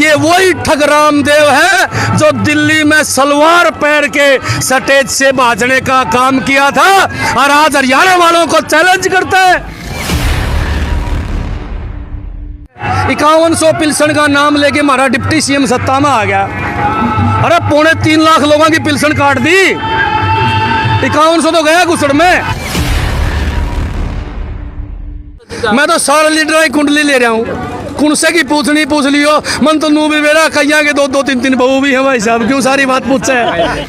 ये वही ठग रामदेव है जो दिल्ली में सलवार पहन के स्टेज से भाजने का काम किया था और आज हरियाणा वालों को चैलेंज करता है। 5100 पिल्सन का नाम लेके हमारा डिप्टी सीएम सत्ता में आ गया। अरे 3.25 लाख लोगों की पिल्सन काट दी, 5100 तो गया घुसड़ में। मैं तो सारे लीडर की कुंडली ले रहा हूँ, कुणसे की पूछनी पूछ लियो। मन तो नू भी मेरा कैया के 2-2 3-3 बहू भी है भाई साहब, क्यों सारी बात पूछे है।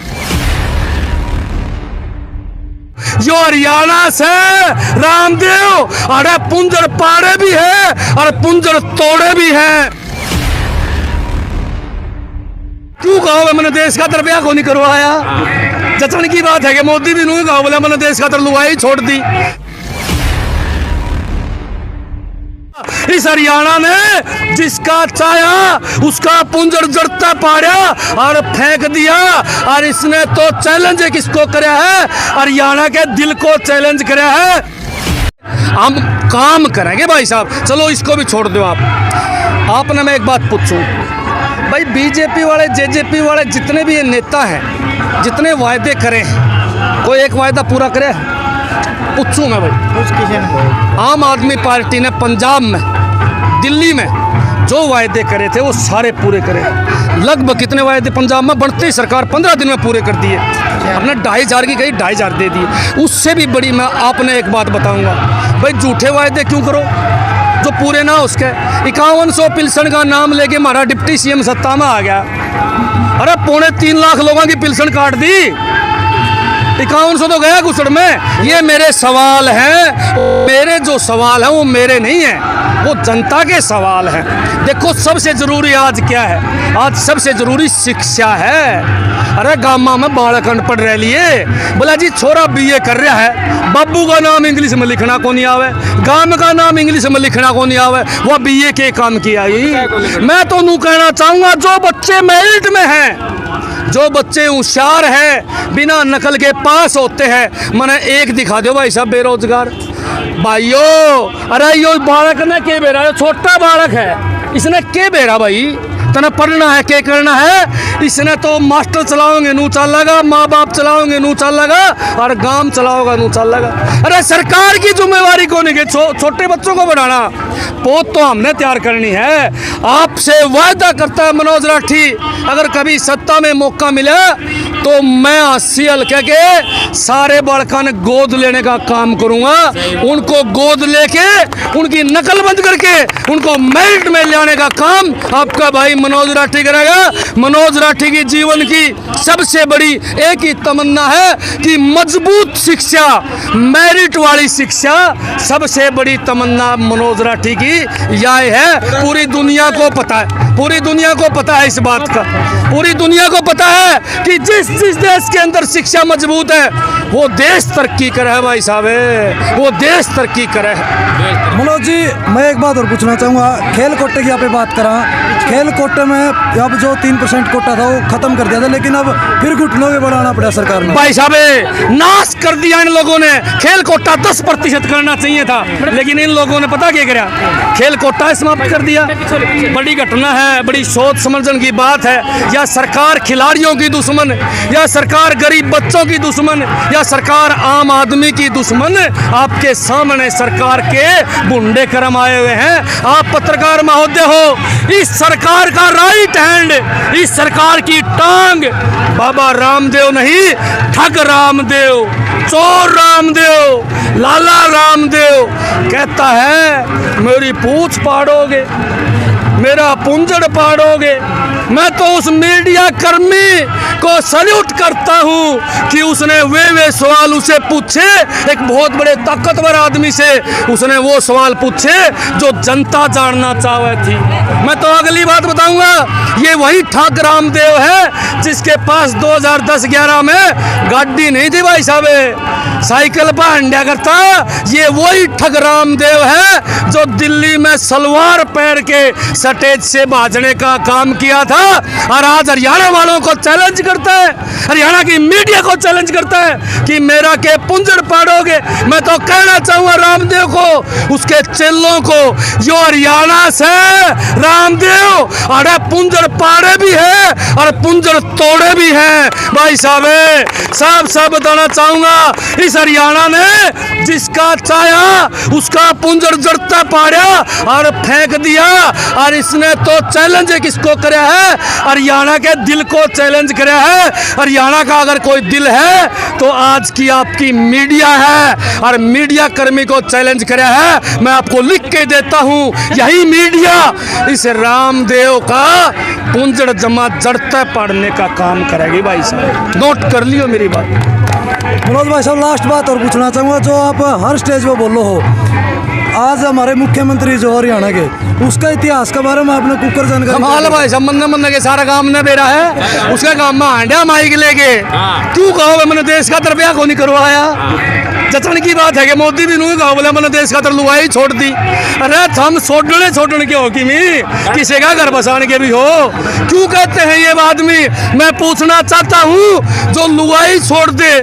जो हरियाणा से रामदेव अरे पुंजर पाड़े भी है और पुंजर तोड़े भी हैं। क्यों कहो मैंने देश का तरबिया को नहीं करवाया? जचन की बात है कि मोदी भी नहीं कहा बोला मैंने देश का तर लुगाई छोड़ दी। इस हरियाणा ने जिसका चाया उसका पुंजर जड़ता पाड़ा और फेंक दिया। और इसने तो चैलेंज किसको कराया है? हरियाणा के दिल को चैलेंज कराया है। हम काम करेंगे भाई साहब, चलो इसको भी छोड़ दो। आपने मैं एक बात पूछूं भाई, बीजेपी वाले जेजेपी वाले जितने भी ये नेता हैं, जितने वायदे करे, कोई एक वायदा पूरा करे? पूछूं मैं भाई। आम आदमी पार्टी ने पंजाब में, दिल्ली में जो वायदे करे थे वो सारे पूरे करे। लगभग कितने वायदे पंजाब में बनते ही सरकार 15 दिन में पूरे कर दिए। हमने 2500 की कही 2500 दे दिए। उससे भी बड़ी मैं आपने एक बात बताऊंगा भाई, झूठे वायदे क्यों करो जो पूरे ना उसके। 5100 पिल्सन का नाम लेके हमारा डिप्टी सीएम सत्ता में आ गया। अरे 3.25 लाख लोगों की पिल्सन काट दी, 5100 तो गया घुसड़ में। ये मेरे सवाल हैं, मेरे जो सवाल हैं वो मेरे नहीं हैं, वो जनता के सवाल हैं। देखो सबसे जरूरी आज क्या है? आज सबसे जरूरी शिक्षा है। अरे गामा में बालक अनपढ़ रह लिए, बोला जी छोरा बीए कर रहा है, बाबू का नाम इंग्लिश में लिखना को नहीं आवे, गांव का नाम इंग्लिश में लिखना को नहीं आवे, वो बीए के काम किया ही। मैं तो नू कहना चाहूँगा जो बच्चे मेरिट में हैं, जो बच्चे होशियार हैं, बिना नकल के पास होते हैं, मैंने एक दिखा दो भाई साहब बेरोजगार भाइयों। अरे यो बालक ने के बेरा, छोटा बालक है, इसने के बेरा भाई तना पढ़ना है के करना है? इसने तो मास्टर चलाओगे नू चल लगा, माँ बाप चलाओगे नू चल लगा, और गांव चलाओगा नू चल लगा। अरे सरकार की जिम्मेवारी कौन है? छोटे बच्चों को बढ़ाना, पोत तो हमने तैयार करनी है। आपसे वायदा करता है मनोज राठी, अगर कभी सत्ता में मौका मिला तो मैं 80 हल्के के सारे बालका ने गोद लेने का काम करूंगा। उनको गोद लेके उनकी नकल बंद करके उनको मेरिट में लाने का काम आपका भाई मनोज राठी करेगा। मनोज राठी की जीवन की सबसे बड़ी एक ही तमन्ना है कि मजबूत शिक्षा, मेरिट वाली शिक्षा, सबसे बड़ी तमन्ना मनोज राठी की यह है। पूरी दुनिया को पता है, पूरी दुनिया को पता है इस बात का, पूरी दुनिया को पता है कि जिस देश के अंदर शिक्षा मजबूत है वो देश तरक्की करे है भाई साहब, वो देश तरक्की करे है। मनोज जी मैं एक बात और पूछना चाहूँगा, खेल कोटे की आप बात करा, खेल कोटे में अब जो 3% कोटा था वो खत्म कर दिया था, लेकिन अब फिर घुटनों पे बढ़ाना पड़ा सरकार ने। भाई साहब नाश कर दिया इन लोगों ने। खेल कोटा 10% करना चाहिए था, लेकिन इन लोगों ने पता क्या करा, खेल कोटा समाप्त कर दिया। बड़ी घटना है, बड़ी सोच समझने की बात है। या सरकार खिलाड़ियों की दुश्मन, या सरकार गरीब बच्चों की दुश्मन, या सरकार आम आदमी की दुश्मन? आपके सामने सरकार के गुंडे कर्म आए हुए हैं। आप पत्रकार महोदय हो, इस सरकार का राइट हैंड, इस सरकार की टांग बाबा रामदेव नहीं, ठग रामदेव, चोर रामदेव, लाला रामदेव कहता है मेरी पूंछ पाड़ोगे, मेरा पुंजड़ पाड़ोगे। मैं तो उस मीडिया कर्मी को सल्यूट करता हूं कि उसने वे सवाल उसे पूछे, एक बहुत बड़े ताकतवर आदमी से उसने वो सवाल पूछे जो जनता जानना चाहे थी। मैं तो अगली बात बताऊंगा, ये वही ठग रामदेव है जिसके पास 2010-11 में गाड़ी नहीं थी भाई साहब, साइकिल पर हंडिया करता। ये वही ठग रामदेव है जो दिल्ली में सलवार पहन के स्टेज से भाजने का काम किया था और आज हरियाणा वालों को चैलेंज करता है, हरियाणा की मीडिया को चैलेंज करता है कि मेरा के पुंजड़ पाड़ोगे। मैं तो कहना चाहूंगा रामदेव को, उसके चेलों को, जो हरियाणा से रामदेव अरे पुंजर पाड़े भी है और पुंजर तोड़े भी हैं भाई साहब। सब बताना चाहूंगा, इस हरियाणा ने जिसका चाहा उसका पुंजर जड़ता पाड़ा और फेंक दिया। और इसने तो चैलेंज किसको कराया है? हरियाणा के दिल को चैलेंज कराया है। हरियाणा का अगर कोई दिल है तो आज की आपकी मीडिया है, और मीडिया कर्मी को चैलेंज कराया है। मैं आपको लिख के देता हूं, यही मीडिया इस रामदेव का पुंजड़ जमा जड़ता पाड़ने का काम करेगी भाई साहब। नोट कर लियो मेरी बात। मनोज भाई साहब, लास्ट बात और पूछना चाहूँगा, जो आप हर स्टेज पे बोलो हो, आज हमारे मुख्यमंत्री जो हरियाणा के, उसका इतिहास के बारे में आपने कुकर जानकारी? कमाल भाई साहब, मन के सारा काम ने बेरा है उसका काम में हांडा माइक लेके क्यों कहो मैंने देश का तरबिया को नहीं करवाया। जचन की बात है कि मोदी भी नहीं कहा बोले मैंने देश का तरलुआई छोड़ दी। अरे हम छोड़ने के हो कि किसी का घर बसाने के भी हो, क्यों कहते हैं ये आदमी? मैं पूछना चाहता हूँ, जो लुआई छोड़ दे,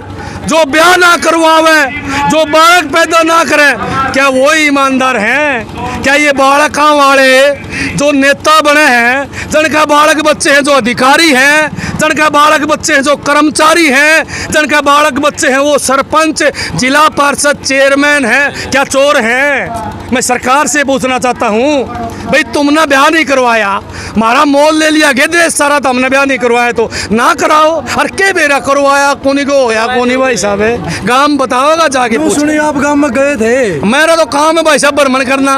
जो ब्याह ना करवावे, जो बालक पैदा ना करे, क्या वो ईमानदार हैं? क्या ये बालक वाले जो नेता बने हैं, जिनका बालक बच्चे हैं जो अधिकारी हैं, जिनका बालक बच्चे हैं जो कर्मचारी हैं, जिनका बालक बच्चे हैं वो सरपंच, जिला परिषद चेयरमैन हैं, क्या चोर हैं? मैं सरकार से पूछना चाहता हूँ, भाई तुमने ब्याह नहीं करवाया, हमारा मोल ले लिया, देश सारा तो हमने ब्याह नहीं करवाया तो ना कराओ। और के बेरा करवाया कोनी को होया कोनी भाई साहब है, गांव बताओगा जाके। सुनिए, आप गांव में गए थे? मेरा तो काम है भाई साहब भ्रमण करना,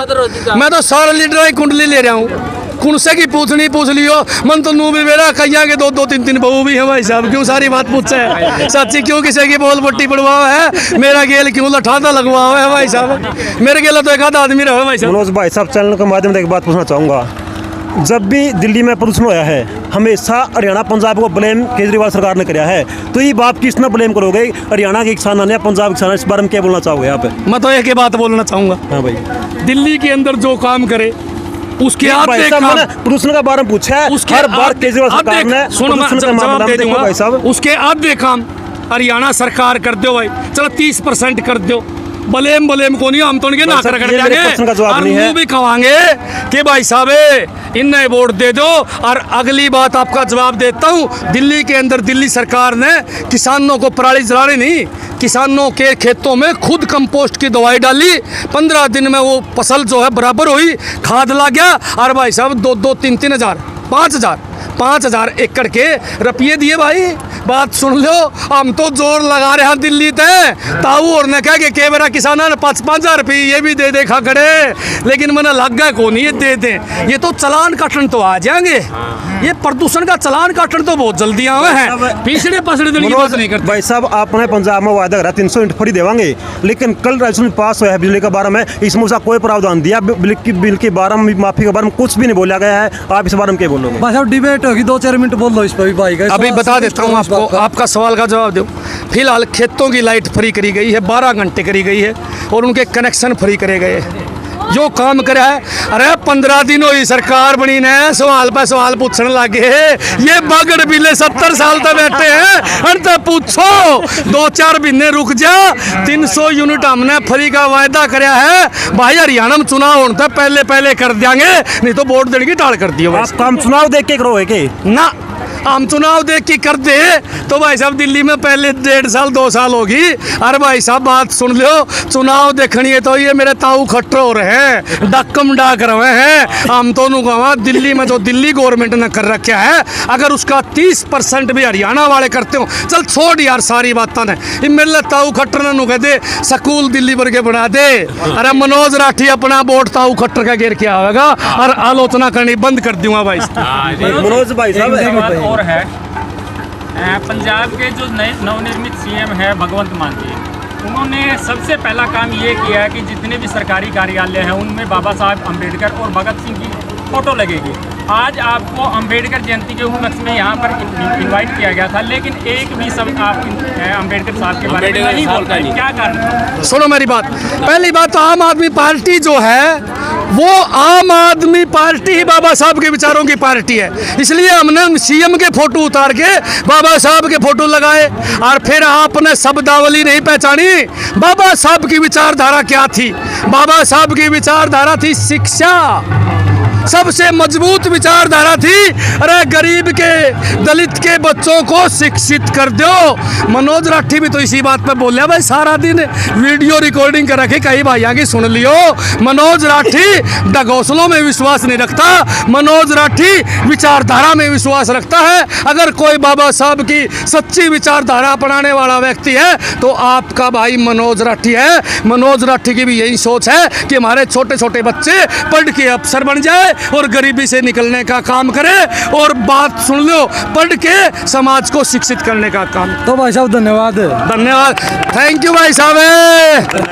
मैं तो सारे लीडर की कुंडली ले रहा हूँ। कुणसे की पूछनी पूछ लियो, मन तो नू भी मेरा कैया के दो तीन बहू भी है भाई साहब, क्यों सारी बात पूछे है? सच्ची क्यों किसी की बोल पट्टी पड़वाओ है? मेरा गेल क्यों लठाता लगवाओ है भाई साहब? मेरे गेला तो एक आधा आदमी रहो भाई साहब। मनोज भाई साहब, चैनल के माध्यम से एक बात पूछना चाहूँगा, जब भी दिल्ली में प्रदूषण होया है हमेशा हरियाणा पंजाब को ब्लेम केजरीवाल सरकार ने कराया है, तो ये बात किसने ब्लेम करोगे? हरियाणा के किसान या पंजाब किसान? इस बारे में क्या बोलना चाहोगे आप? मैं तो एक ही बात बोलना चाहूँगा, हाँ भाई, दिल्ली के अंदर जो काम करे उसके आधे काम, प्रदूषण के बारे में पूछा है हर बार केजरीवाल सरकार ने, उसके आधे काम हरियाणा सरकार कर दो भाई। चलो 30% कर दो, बलेम को नहीं, हम तो उनके ना कर देंगे और मुंह भी खवाएंगे कि भाई साहब इन्हें वोट दे दो। और अगली बात आपका जवाब देता हूँ, दिल्ली के अंदर दिल्ली सरकार ने किसानों को पराली जलाने नहीं, किसानों के खेतों में खुद कंपोस्ट की दवाई डाली, 15 दिन में वो फसल जो है बराबर हुई, खाद ला गया। और भाई साहब 2-3 हज़ार 5,000 एकड़ के रुपये दिए भाई। बात सुन लो, हम तो जोर लगा रहे हैं दिल्ली ते ताऊ और ने कहा कि के बेरा किसाना ने 5,000 रुपये ये भी दे देखा करे, लेकिन मैंने लग गया को नहीं ये दे दें। ये तो चलान काटन तो आ जाएंगे, ये प्रदूषण का चलान काटन तो बहुत जल्दी आए हैं, पिछड़े दिन की बात नहीं करते भाई साहब। आपने पंजाब में वायदा करा 300 यूनिट फ्री देवांगे, लेकिन कल रेजोल्यूशन पास हुआ है बिजली के बारे में, इसमें उसका कोई प्रावधान दिया बिल के बारे में, माफी के बारे में कुछ भी नहीं बोला गया है। आप इस बारे में क्या बोलोगे? भाई साहब डिबेट होगी, 2-4 मिनट बोल लो इस पर भी भाई का। अभी बता देता हूँ आपको, आपका सवाल का जवाब दो। फिलहाल खेतों की लाइट फ्री करी गई है, 12 घंटे करी गई है, और उनके कनेक्शन फ्री करे गए, जो काम करा है। अरे 15 दिन हुई सरकार बनी ने, सवाल पे सवाल पूछने लगे, ये बगड़ बिले 70 साल तक बैठे हैं, अरे पूछो 2-4 महीने रुक जा, 300 यूनिट हमने फ्री का वायदा कराया है भाई। हरियाणा में चुनाव होने तक पहले कर देंगे, नहीं तो वोट देने की टाल कर दियो। आप काम चुनाव देख के करोगे के ना, हम चुनाव देख के कर दे तो भाई साहब दिल्ली में पहले 1.5 साल 2 साल होगी। अरे भाई साहब बात सुन लो, चुनाव देखनी है तो ये मेरे ताऊ खट्टर हो रहे हैं, डक्कम डाक रहे हैं। हम तो कहा दिल्ली में जो दिल्ली गवर्नमेंट ने कर रखा है, अगर उसका 30% भी हरियाणा वाले करते हो, चल छोड़ यार सारी बातें ने, मेरे ताऊ खट्टर ने कह दे स्कूल दिल्ली भर के बना दे। अरे मनोज राठी अपना वोट ताऊ खट्टर का घेर के आएगा और आलोचना करनी बंद कर दूंगा भाई। मनोज भाई साहब और है पंजाब के जो नए नवनिर्मित सीएम है भगवंत मान जी, उन्होंने सबसे पहला काम ये किया है कि जितने भी सरकारी कार्यालय हैं उनमें बाबा साहब अम्बेडकर और भगत सिंह की फ़ोटो लगेगी। आज आपको अम्बेडकर जयंती के उपलक्ष्य में यहाँ पर इनवाइट किया गया था, लेकिन एक भी शब्द आप अम्बेडकर साहब के बारे में नहीं बोल रहे, क्या कारण? सुनो मेरी बात, पहली बात तो आम आदमी पार्टी जो है वो आम आदमी पार्टी ही बाबा साहब के विचारों की पार्टी है, इसलिए हमने सीएम के फोटो उतार के बाबा साहब के फोटो लगाए। और फिर आपने शब्दावली नहीं पहचानी, बाबा साहब की विचारधारा क्या थी? बाबा साहब की विचारधारा थी शिक्षा, सबसे मजबूत विचारधारा थी। अरे गरीब के, दलित के बच्चों को शिक्षित कर दो। मनोज राठी भी तो इसी बात पे बोल भाई, सारा दिन वीडियो रिकॉर्डिंग कर रखी, कई भाइयों की सुन लियो। मनोज राठी ढगोसलों में विश्वास नहीं रखता, मनोज राठी विचारधारा में विश्वास रखता है। अगर कोई बाबा साहब की सच्ची विचारधारा अपनाने वाला व्यक्ति है तो आपका भाई मनोज राठी है। मनोज राठी की भी यही सोच है कि हमारे छोटे छोटे बच्चे पढ़ के अफसर बन जाए और गरीबी से निकलने का काम करे। और बात सुन लो, पढ़ के समाज को शिक्षित करने का काम। तो भाई साहब धन्यवाद। धन्यवाद, थैंक यू भाई साहब।